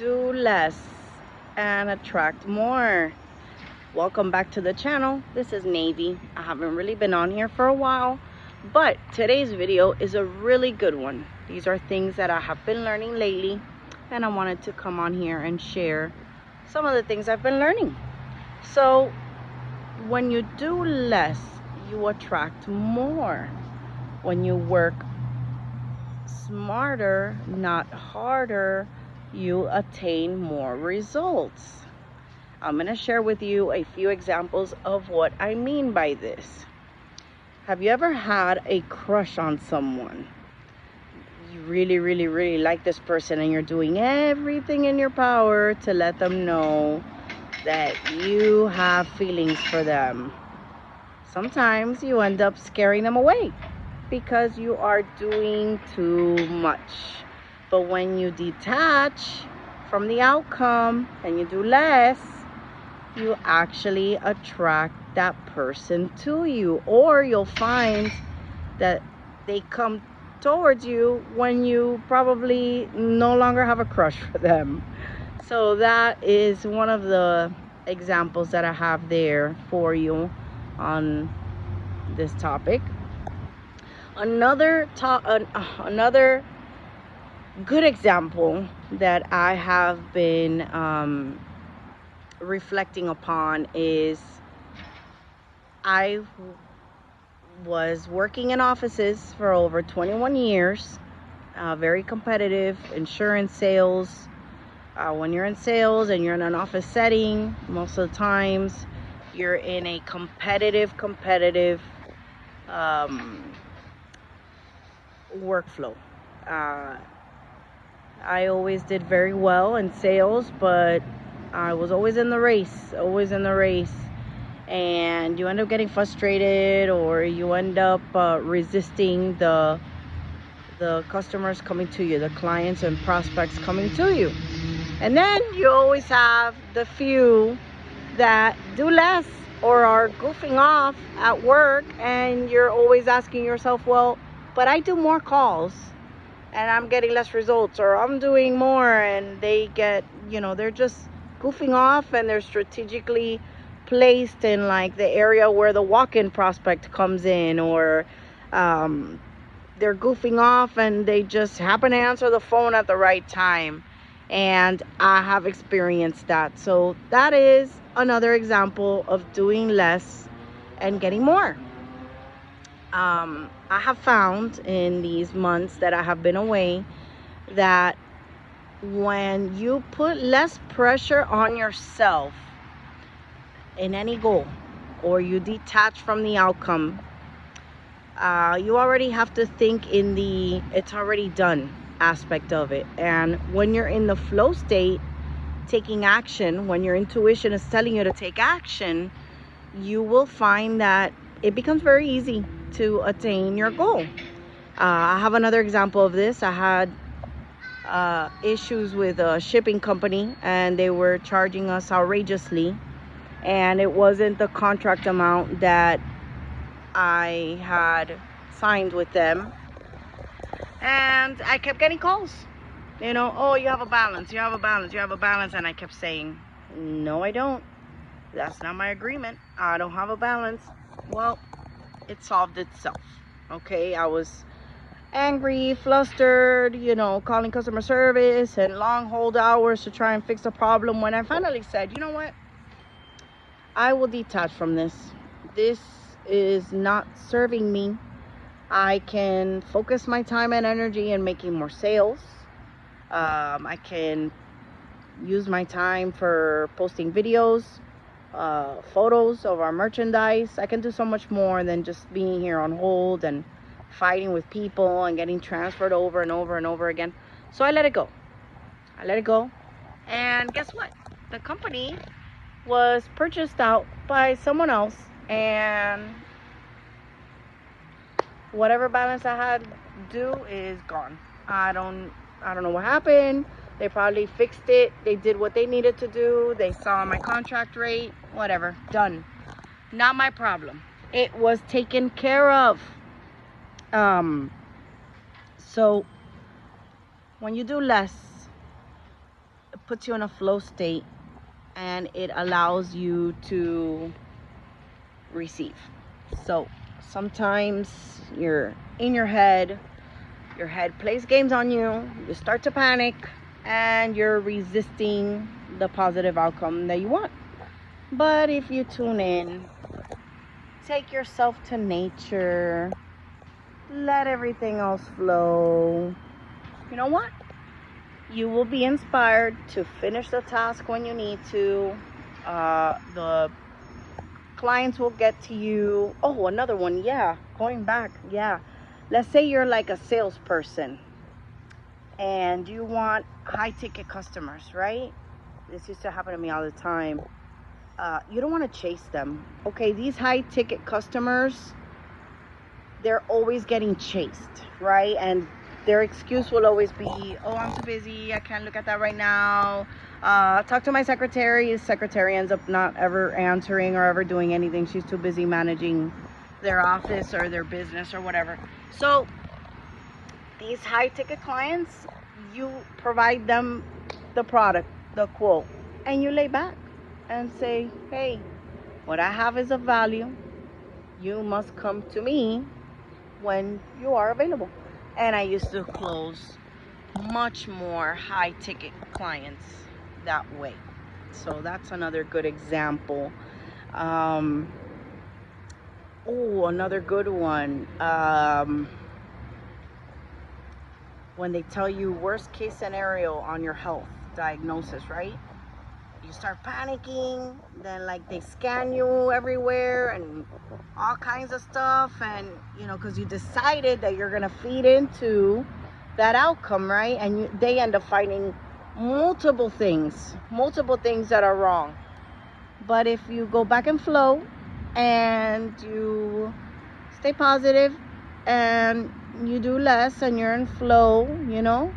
do less and attract more. Welcome back to the channel. This is Navy. I haven't really been on here for a while, but today's video is a really good one. These are things that I have been learning lately, and I wanted to come on here and share some of the things I've been learning. So when you do less, you attract more. When you work smarter, not harder, you attain more results. I'm going to share with you a few examples of what I mean by this. Have you ever had a crush on someone? You really like this person, and you're doing everything in your power to let them know that you have feelings for them. Sometimes you end up scaring them away because you are doing too much. But when you detach from the outcome and you do less, you actually attract that person to you, or you'll find that they come towards you when you probably no longer have a crush for them. So that is one of the examples that I have there for you on this topic. Another good example that I have been reflecting upon is I was working in offices for over 21 years, very competitive, insurance sales. When you're in sales and you're in an office setting, most of the times you're in a competitive workflow. I always did very well in sales, but I was always in the race, and you end up getting frustrated, or you end up resisting the customers coming to you, the clients and prospects coming to you. And then you always have the few that do less or are goofing off at work, and you're always asking yourself, well, but I do more calls and I'm getting less results, or I'm doing more and they get, they're just goofing off, and they're strategically placed in like the area where the walk-in prospect comes in, or they're goofing off and they just happen to answer the phone at the right time. And I have experienced that. So that is another example of doing less and getting more. I have found in these months that I have been away that when you put less pressure on yourself in any goal, or you detach from the outcome, you already have to think in the it's already done aspect of it. And when you're in the flow state, taking action, when your intuition is telling you to take action, you will find that it becomes very easy to attain your goal. I have another example of this. I had issues with a shipping company, and they were charging us outrageously, and it wasn't the contract amount that I had signed with them. And I kept getting calls, oh, you have a balance, and I kept saying, no, I don't. That's not my agreement. I don't have a balance. Well, it solved itself. Okay, I was angry, flustered, calling customer service and long hold hours to try and fix the problem, when I finally said, you know what, I will detach from this. This is not serving me. I can focus my time and energy in making more sales. I can use my time for posting videos, photos of our merchandise. I can do so much more than just being here on hold and fighting with people and getting transferred over and over again. So I let it go. And guess what? The company was purchased out by someone else, and whatever balance I had due is gone. I don't know what happened. They probably fixed it. They did what they needed to do. They saw my contract rate, whatever, done. Not my problem. It was taken care of. So when you do less, puts you in a flow state, and it allows you to receive. So sometimes you're in your head plays games on you, you start to panic, and you're resisting the positive outcome that you want. But if you tune in, take yourself to nature, let everything else flow, you know what? You will be inspired to finish the task when you need to. The clients will get to you. Oh, another one. Yeah, going back. Yeah. Let's say you're like a salesperson and you want high ticket customers, right? This used to happen to me all the time. You don't want to chase them. Okay, these high ticket customers, they're always getting chased, right? And their excuse will always be, oh, I'm too busy, I can't look at that right now. Talk to my secretary. His secretary ends up not ever answering or ever doing anything. She's too busy managing their office or their business or whatever. So these high ticket clients, you provide them the product, the quote, and you lay back and say, hey, what I have is of value. You must come to me when you are available. And I used to close much more high ticket clients that way. So that's another good example. Oh, another good one. When they tell you worst case scenario on your health diagnosis, right? You start panicking, then like they scan you everywhere and all kinds of stuff, and you know, because you decided that you're gonna feed into that outcome, right? And they end up finding multiple things that are wrong. But if you go back and flow and you stay positive and you do less and you're in flow, you know,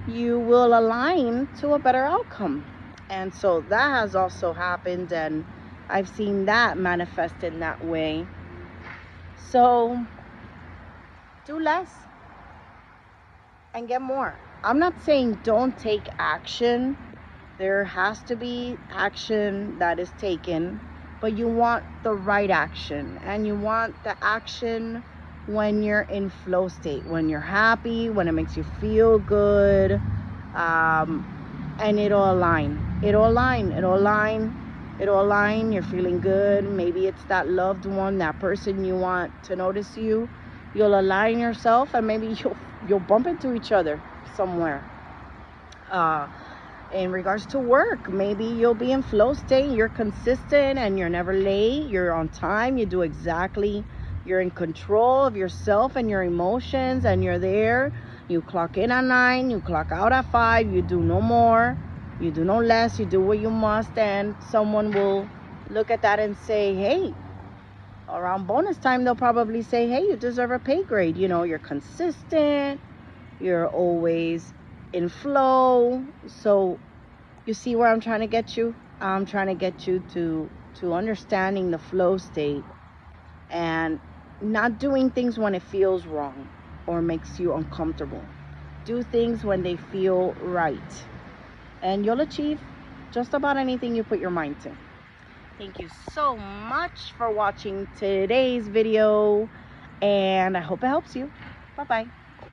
you will align to a better outcome. And so that has also happened, and I've seen that manifest in that way. So do less and get more. I'm not saying don't take action. There has to be action that is taken, but you want the right action, and you want the action when you're in flow state, when you're happy, when it makes you feel good, and it'll align. You're feeling good. Maybe it's that loved one, that person you want to notice you. You'll align yourself, and maybe you'll bump into each other somewhere. In regards to work, maybe you'll be in flow state. You're consistent and you're never late. You're on time. You do exactly. You're in control of yourself and your emotions, and you're there. You clock in at 9, you clock out at 5. You do no more, you do no less. You do what you must, and someone will look at that and say, hey, around bonus time, they'll probably say, hey, you deserve a pay grade. You know, you're consistent. You're always in flow. So you see where I'm trying to get you? I'm trying to get you to understanding the flow state and not doing things when it feels wrong or makes you uncomfortable. Do things when they feel right, and you'll achieve just about anything you put your mind to. Thank you so much for watching today's video, and I hope it helps you. Bye-bye.